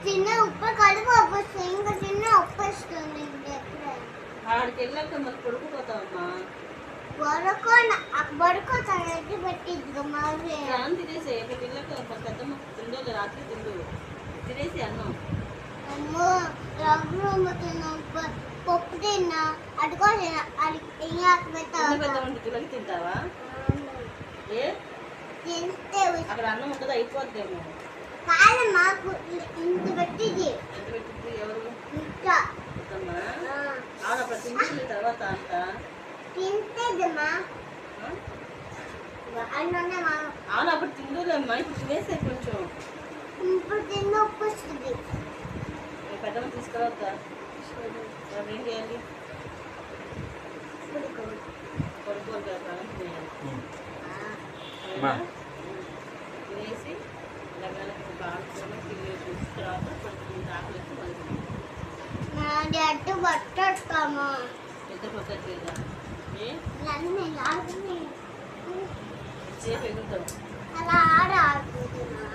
చిన్న ఉప్పు కడుపు వస్తుంది, ఇంకా చిన్న ఉప్పు వస్తుంది. ఆడికి వెళ్ళాక మరి పడుకుపోతావమ్మా. బడుకో తనకి పెట్టిద్దు మరి అన్నం తినేసి ఇక్కడికి వెళ్ళాక పెద్దమ్మ తిందో రాత్రి తిందు తినేసి అన్నం. అమ్మో రవ్వ తిన్నా, పప్పు తిన్నా, అడుకో తిన్నా, పెద్దమ్మ తులకి తింటావా? ఏ తింటే అక్కడ అన్నం ఉంటుంది అయిపోద్దేమో. కాదు మాకు ఇంత పెట్టింది. ఎంత పెట్టింది? ఎవరు? ఇంకా ఆవిడ అప్పుడు తింటుంది తర్వాత అంత తింటేదమ్మా. అవును అప్పుడు తిందులేమ్మా, ఇప్పుడు తినేసే కొంచెం. ఇప్పుడు తిన్న ఉప్పు వస్తుంది. పెద్దమ్మ తీసుకురావద్దా? ఏం చేయాలి? పడుకోవాలి కదా, ప్రాణం చేయాలి. తినేసి లగ్నానికి బాగా తినేసి తర్వాత కొంచెం ఆకలికి మళ్ళీ అడ్డు పట్టమ్మా. నిద్ర పట్టట్లేదా? నన్ను సేపు ఎగురుతావు. అలా ఆడుతున్నా.